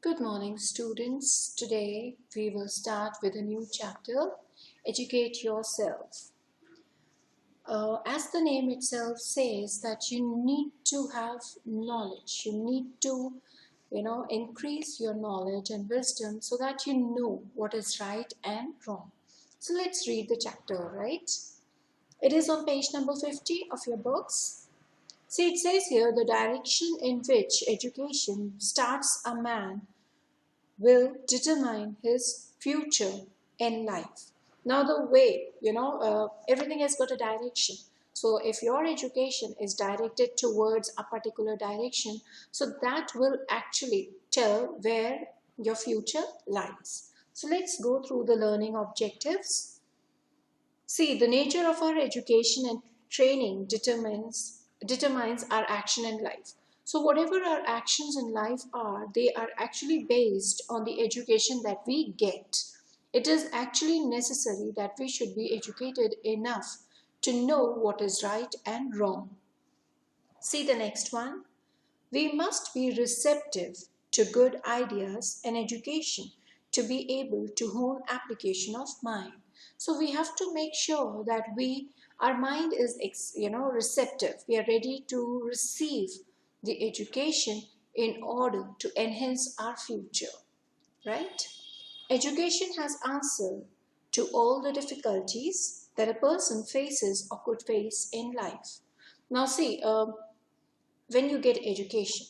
Good morning, students. Today we will start with a new chapter, Educate Yourself. As the name itself says that you need to have knowledge. You need to, increase your knowledge and wisdom so that you know what is right and wrong. So let's read the chapter, right? It is on page number 50 of your books. See, it says here the direction in which education starts a man will determine his future in life. Now, the way, everything has got a direction. So, if your education is directed towards a particular direction, so that will actually tell where your future lies. So, let's go through the learning objectives. See, the nature of our education and training determines our action in life. So whatever our actions in life are, they are actually based on the education that we get. It is actually necessary that we should be educated enough to know what is right and wrong. See the next one. We must be receptive to good ideas and education to be able to hone application of mind. So we have to make sure that our mind is receptive. We are ready to receive the education in order to enhance our future, right? Education has answered to all the difficulties that a person faces or could face in life. Now see, when you get education,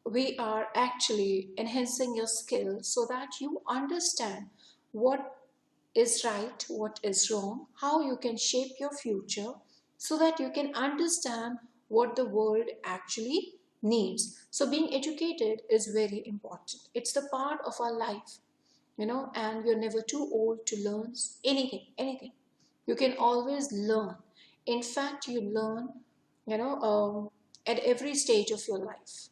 we are actually enhancing your skills so that you understand what is right, what is wrong, how you can shape your future so that you can understand what the world actually needs. So being educated is very important. It's the part of our life, and you're never too old to learn anything. You can always learn. In fact, you learn, at every stage of your life.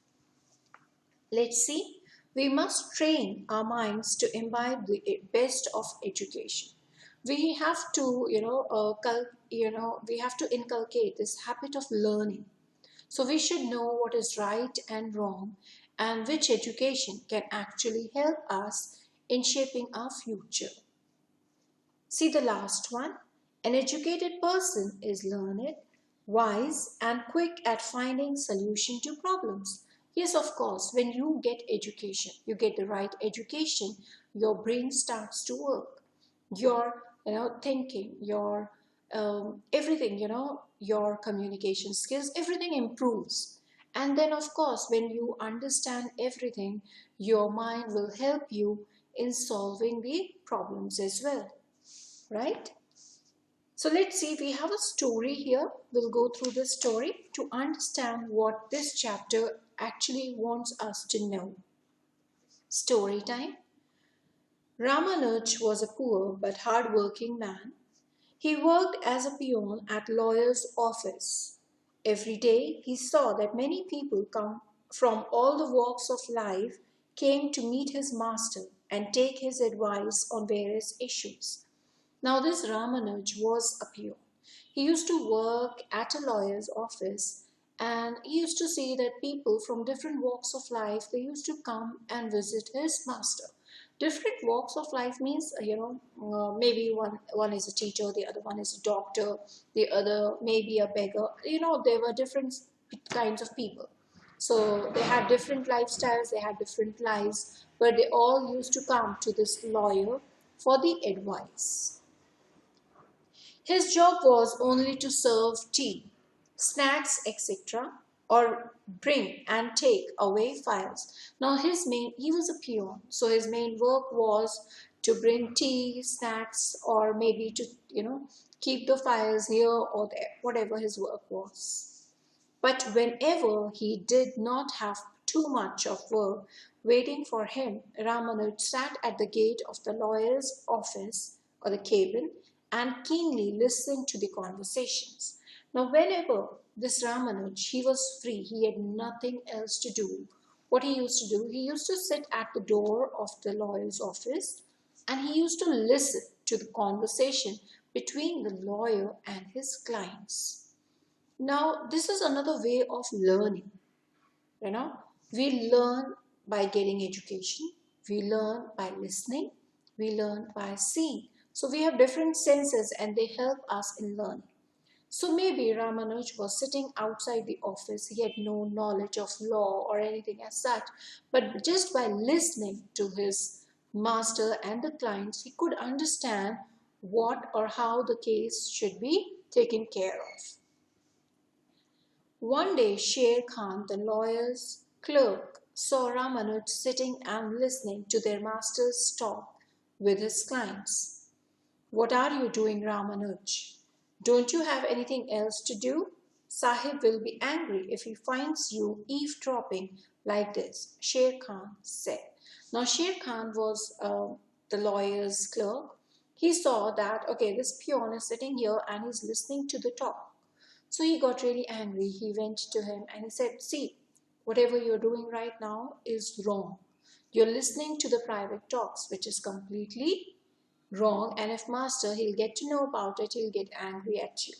Let's see. We must train our minds to imbibe the best of education. We have to, we have to inculcate this habit of learning. So we should know what is right and wrong and which education can actually help us in shaping our future. See the last one. An educated person is learned, wise, and quick at finding solution to problems. Yes, of course, when you get education, you get the right education, your brain starts to work. Your, thinking, your everything, your communication skills, everything improves. And then, of course, when you understand everything, your mind will help you in solving the problems as well, right? So let's see, we have a story here. We'll go through the story to understand what this chapter actually wants us to know. Story time. Ramanuj was a poor but hard-working man. He worked as a peon at lawyer's office. Every day he saw that many people come from all the walks of life came to meet his master and take his advice on various issues. Now this Ramanuj was a peon. He used to work at a lawyer's office and he used to see that people from different walks of life, they used to come and visit his master. Different walks of life means, maybe one is a teacher, the other one is a doctor, the other maybe a beggar. There were different kinds of people. So they had different lifestyles, they had different lives, but they all used to come to this lawyer for the advice. His job was only to serve tea, snacks, etc., or bring and take away files. Now he was a peon, so his main work was to bring tea, snacks, or maybe to, keep the files here or there, whatever his work was. But whenever he did not have too much of work waiting for him, Ramanuj sat at the gate of the lawyer's office or the cabin and keenly listened to the conversations. Now, whenever this Ramanuj, he was free, he had nothing else to do. What he used to do, he used to sit at the door of the lawyer's office and he used to listen to the conversation between the lawyer and his clients. Now, this is another way of learning. We learn by getting education, we learn by listening, we learn by seeing. So we have different senses and they help us in learning. So maybe Ramanuj was sitting outside the office. He had no knowledge of law or anything as such. But just by listening to his master and the clients, he could understand what or how the case should be taken care of. One day, Sher Khan, the lawyer's clerk, saw Ramanuj sitting and listening to their master's talk with his clients. "What are you doing, Ramanuj? Don't you have anything else to do? Sahib will be angry if he finds you eavesdropping like this," Sher Khan said. Now, Sher Khan was the lawyer's clerk. He saw that, okay, this peon is sitting here and he's listening to the talk. So he got really angry. He went to him and he said, "See, whatever you're doing right now is wrong. You're listening to the private talks, which is completely wrong. And if master, he'll get to know about it, he'll get angry at you."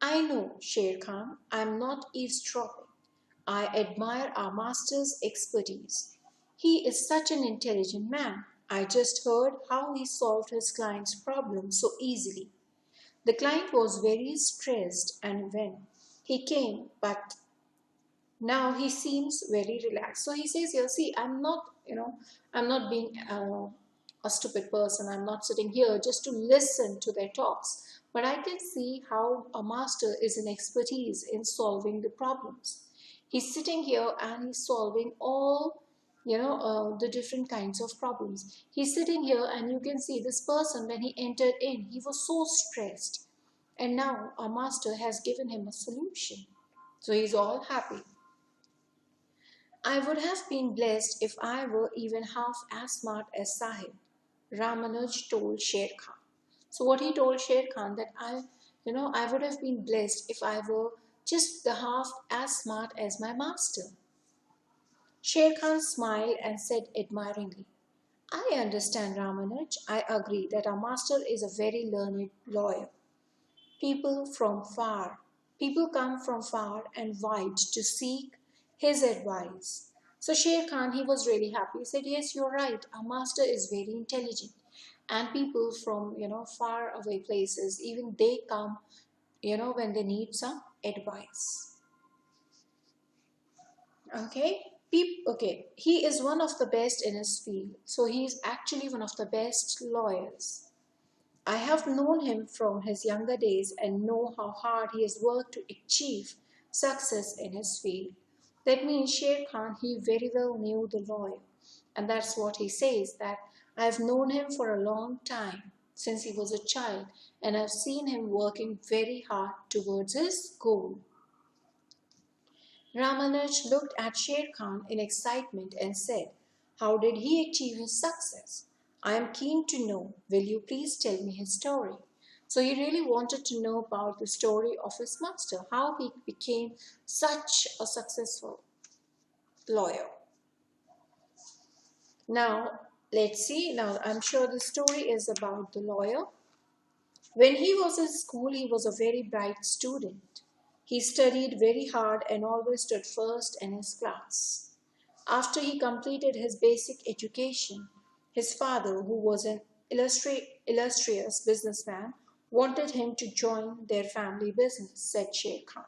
"I know, Sher Khan, I'm not eavesdropping. I admire our master's expertise. He is such an intelligent man. I just heard how he solved his client's problem so easily. The client was very stressed and when he came, but now he seems very relaxed." So he says here, "See, I'm not being a stupid person. I'm not sitting here just to listen to their talks. But I can see how a master is an expertise in solving the problems. He's sitting here and he's solving all the different kinds of problems. He's sitting here and you can see this person when he entered in, he was so stressed. And now our master has given him a solution. So he's all happy. I would have been blessed if I were even half as smart as Sahib," Ramanuj told Sher Khan. So what he told Sher Khan that I would have been blessed if I were just the half as smart as my master. Sher Khan smiled and said admiringly, "I understand, Ramanuj. I agree that our master is a very learned lawyer. People people come from far and wide to seek his advice." So Sher Khan, he was really happy. He said, "Yes, you're right. Our master is very intelligent. And people from, far away places, even they come, when they need some advice." Okay, he is one of the best in his field. So he is actually one of the best lawyers. I have known him from his younger days and know how hard he has worked to achieve success in his field. That means Sher Khan, he very well knew the lawyer. And that's what he says, that I've known him for a long time, since he was a child, and I've seen him working very hard towards his goal. Ramanuj looked at Sher Khan in excitement and said, "How did he achieve his success? I am keen to know. Will you please tell me his story?" So he really wanted to know about the story of his master, how he became such a successful lawyer. Now, let's see. Now, I'm sure the story is about the lawyer. When he was in school, he was a very bright student. He studied very hard and always stood first in his class. After he completed his basic education, his father, who was an illustrious businessman, wanted him to join their family business, said Sher Khan.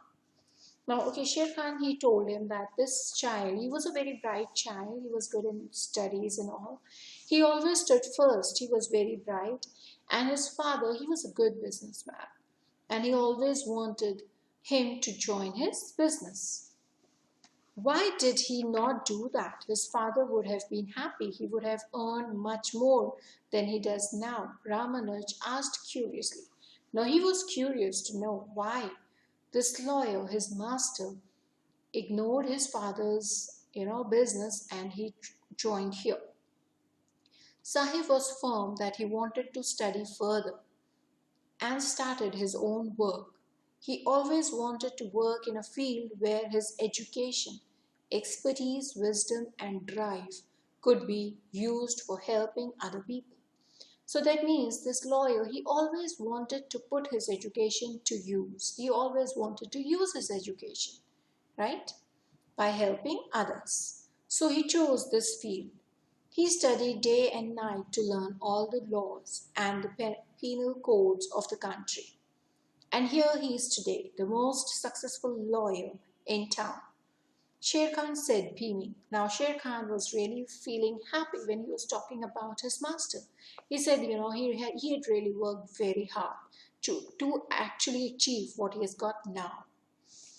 Now, okay, Sher Khan, he told him that this child, he was a very bright child, he was good in studies and all. He always stood first, he was very bright, and his father, he was a good businessman, and he always wanted him to join his business. Why did he not do that? His father would have been happy. He would have earned much more than he does now. Ramanuj asked curiously. Now he was curious to know why this lawyer, his master, ignored his father's business and he joined here. Sahib was firm that he wanted to study further and started his own work. He always wanted to work in a field where his education, expertise, wisdom, and drive could be used for helping other people. So that means this lawyer, he always wanted to put his education to use. He always wanted to use his education, right? By helping others. So he chose this field. He studied day and night to learn all the laws and the penal codes of the country. And here he is today, the most successful lawyer in town. Sher Khan said, beaming. Now, Sher Khan was really feeling happy when he was talking about his master. He said, he had really worked very hard to actually achieve what he has got now,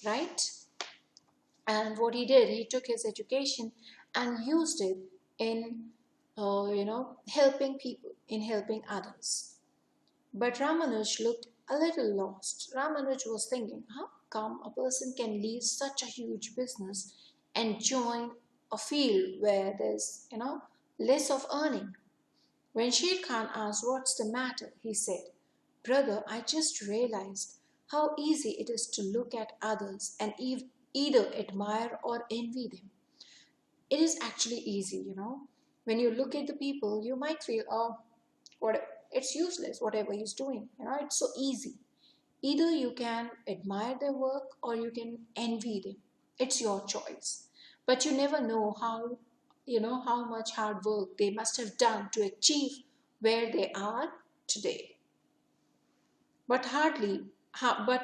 right? And what he did, he took his education and used it in, helping people, in helping others. But Ramanuj looked a little lost. Ramanuj was thinking, how come a person can leave such a huge business and join a field where there's, less of earning? When Sher Khan asked, what's the matter? He said, brother, I just realized how easy it is to look at others and either admire or envy them. It is actually easy. When you look at the people, you might feel, oh, it's useless, whatever he's doing. It's so easy. Either you can admire their work or you can envy them. It's your choice. But you never know how much hard work they must have done to achieve where they are today. But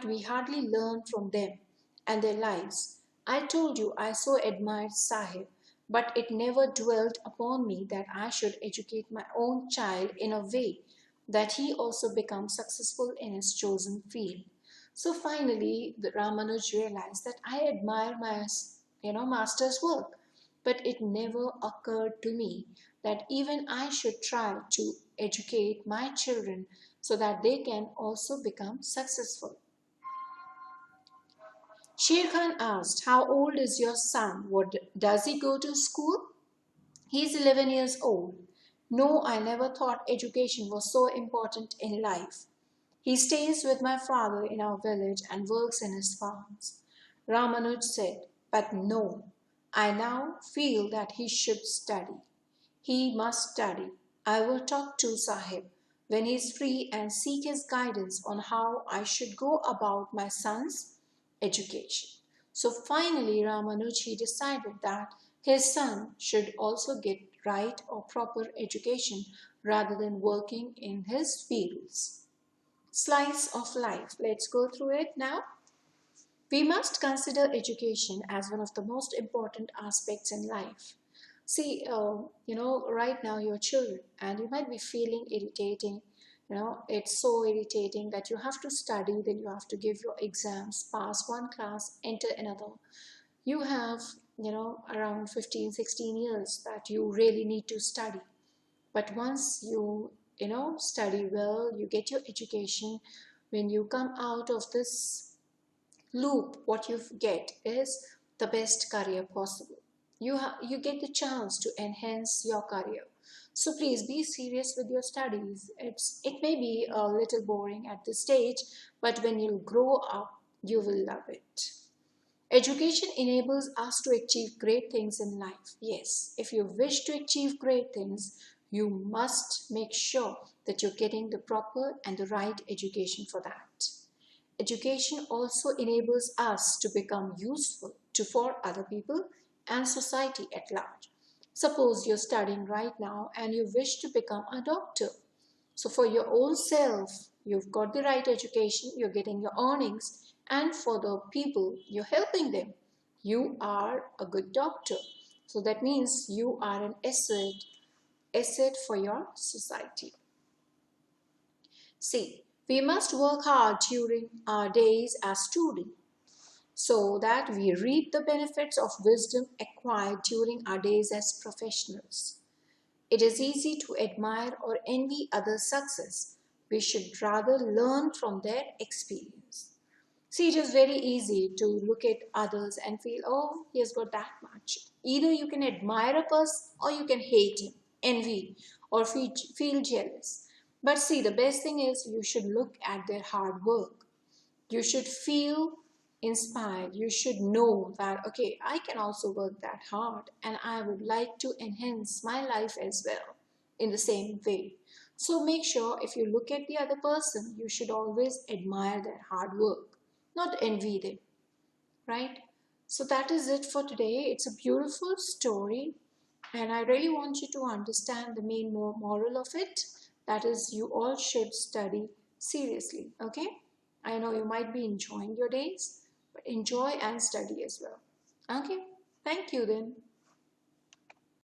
we hardly learn from them and their lives. I told you I so admired Sahib, but it never dwelt upon me that I should educate my own child in a way that he also becomes successful in his chosen field. So finally, the Ramanuj realized that I admire my master's work, but it never occurred to me that even I should try to educate my children so that they can also become successful. Sher Khan asked, how old is your son? Does he go to school? He's 11 years old. No, I never thought education was so important in life. He stays with my father in our village and works in his farms. Ramanuj said, but no, I now feel that he should study. He must study. I will talk to Sahib when he is free and seek his guidance on how I should go about my son's education. So finally, Ramanuj, he decided that his son should also get right or proper education rather than working in his fields. Slice of life. Let's go through it now. We must consider education as one of the most important aspects in life. See, right now you're children and you might be feeling irritating. It's so irritating that you have to study, then you have to give your exams, pass one class, enter another. You have, around 15, 16 years that you really need to study. But once you study well, you get your education, when you come out of this loop, what you get is the best career possible. You get the chance to enhance your career. So please be serious with your studies. It may be a little boring at this stage, but when you grow up, you will love it. Education enables us to achieve great things in life. Yes, if you wish to achieve great things, you must make sure that you're getting the proper and the right education for that. Education also enables us to become useful for other people and society at large. Suppose you're studying right now and you wish to become a doctor. So for your own self, you've got the right education, you're getting your earnings, and for the people, you're helping them. You are a good doctor. So that means you are an asset for your society. See, we must work hard during our days as students so that we reap the benefits of wisdom acquired during our days as professionals. It is easy to admire or envy others' success. We should rather learn from their experience. See, it is very easy to look at others and feel, oh, he has got that much. Either you can admire a person or you can hate him, envy, or feel jealous. But see, the best thing is you should look at their hard work. You should feel inspired. You should know that, okay, I can also work that hard and I would like to enhance my life as well in the same way. So make sure if you look at the other person, you should always admire their hard work, not envy them, right? So that is it for today. It's a beautiful story, and I really want you to understand the main moral of it. That is, you all should study seriously. Okay? I know you might be enjoying your days, but enjoy and study as well. Okay? Thank you then.